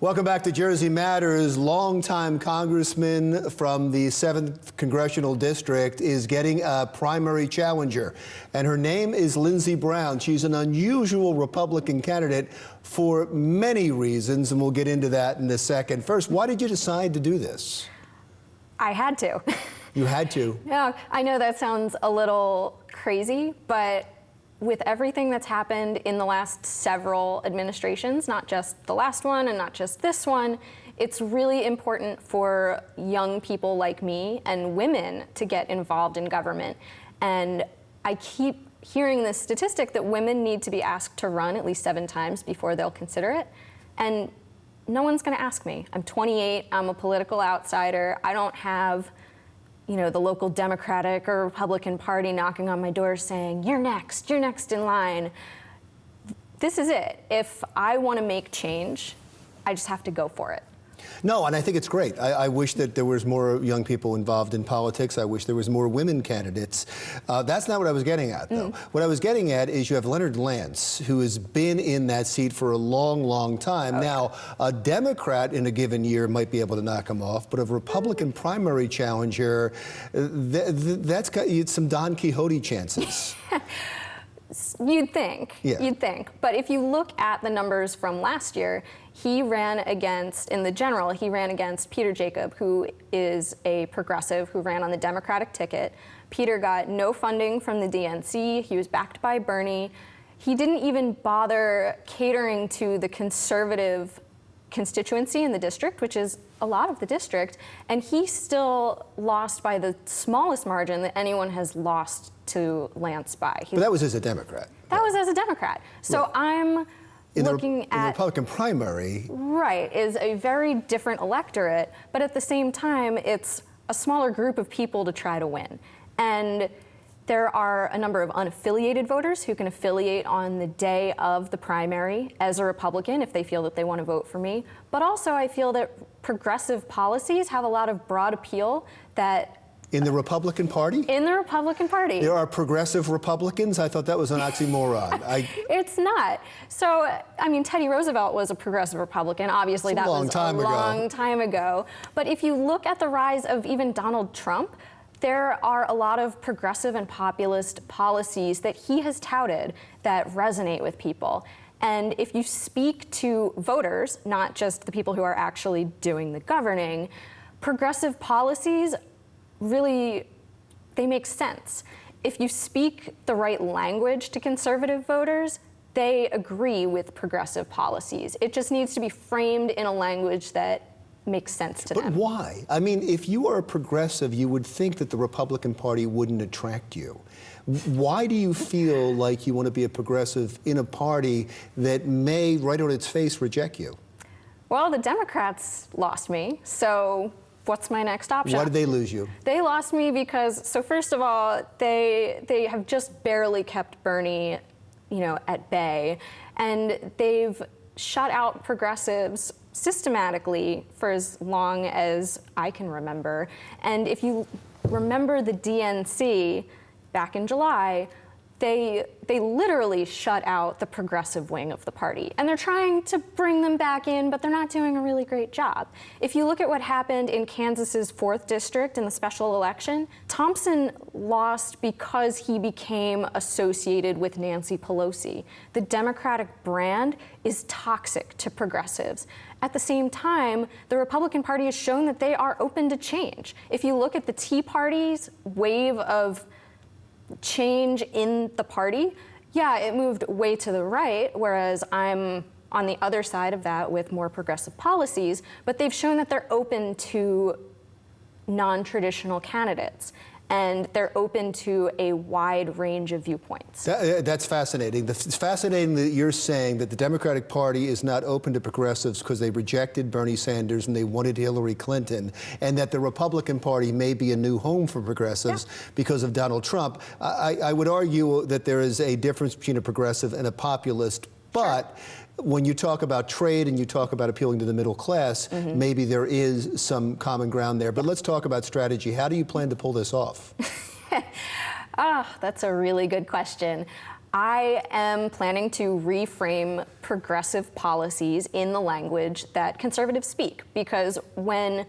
Welcome back to Jersey Matters. Longtime congressman from the 7th Congressional District is getting a primary challenger, and her name is Lindsay Brown. She's an unusual Republican candidate for many reasons, and we'll get into that in a second. First, why did you decide to do this? I had to. You had to? Yeah, I know that sounds a little crazy, but with everything that's happened in the last several administrations, not just the last one and not just this one, it's really important for young people like me and women to get involved in government. And I keep hearing this statistic that women need to be asked to run at least 7 times before they'll consider it. And no one's going to ask me. I'm 28, I'm a political outsider. I don't have, the local Democratic or Republican Party knocking on my door saying, you're next in line. This is it. If I want to make change, I just have to go for it. No, and I think it's great. I wish that there was more young people involved in politics. I wish there was more women candidates. That's not what I was getting at, though. What I was getting at is you have Leonard Lance, who has been in that seat for a long, long time. Okay. Now, a Democrat in a given year might be able to knock him off, but a Republican primary challenger, that's got some Don Quixote chances. You'd think. Yeah. You'd think. But if you look at the numbers from last year, he ran against Peter Jacob, who is a progressive who ran on the Democratic ticket. Peter got no funding from the DNC. He was backed by Bernie. He didn't even bother catering to the conservative constituency in the district, which is a lot of the district, and he still lost by the smallest margin that anyone has lost to Lance by. But that was as a Democrat. That was as a Democrat. So right. I'm looking at... the Republican primary. Right, is a very different electorate, but at the same time, it's a smaller group of people to try to win. And there are a number of unaffiliated voters who can affiliate on the day of the primary as a Republican if they feel that they want to vote for me. But also I feel that progressive policies have a lot of broad appeal that... In the Republican Party? In the Republican Party. There are progressive Republicans? I thought that was an oxymoron. It's not. So, Teddy Roosevelt was a progressive Republican. Obviously, that was a long time ago. But if you look at the rise of even Donald Trump, there are a lot of progressive and populist policies that he has touted that resonate with people. And if you speak to voters, not just the people who are actually doing the governing, progressive policies really, they make sense. If you speak the right language to conservative voters, they agree with progressive policies. It just needs to be framed in a language that makes sense to them. But why? If you are a progressive, you would think that the Republican Party wouldn't attract you. Why do you feel like you want to be a progressive in a party that may, right on its face, reject you? Well, the Democrats lost me, so what's my next option? Why did they lose you? They lost me because, so first of all, they have just barely kept Bernie, at bay, and they've shut out progressives systematically for as long as I can remember. And if you remember the DNC back in July, they literally shut out the progressive wing of the party. And they're trying to bring them back in, but they're not doing a really great job. If you look at what happened in Kansas's 4th district in the special election, Thompson lost because he became associated with Nancy Pelosi. The Democratic brand is toxic to progressives. At the same time, the Republican Party has shown that they are open to change. If you look at the Tea Party's wave of change in the party, yeah, it moved way to the right, whereas I'm on the other side of that with more progressive policies, but they've shown that they're open to non-traditional candidates, and they're open to a wide range of viewpoints. That's fascinating. It's fascinating that you're saying that the Democratic Party is not open to progressives because they rejected Bernie Sanders and they wanted Hillary Clinton, and that the Republican Party may be a new home for progressives because of Donald Trump. I would argue that there is a difference between a progressive and a populist, but when you talk about trade and you talk about appealing to the middle class, maybe there is some common ground there. But let's talk about strategy. How do you plan to pull this off? That's a really good question. I am planning to reframe progressive policies in the language that conservatives speak, because when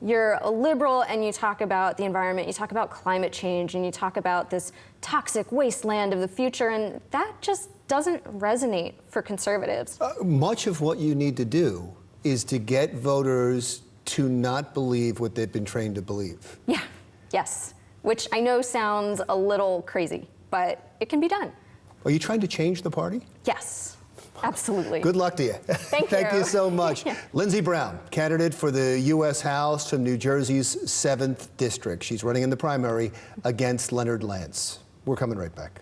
you're a liberal and you talk about the environment, you talk about climate change, and you talk about this toxic wasteland of the future, and that just doesn't resonate for conservatives. Much of what you need to do is to get voters to not believe what they've been trained to believe. Yeah, yes, which I know sounds a little crazy, but it can be done. Are you trying to change the party? Yes, absolutely. Good luck to you. Thank you. Thank you so much. Yeah. Lindsay Brown, candidate for the U.S. House from New Jersey's 7th District. She's running in the primary against Leonard Lance. We're coming right back.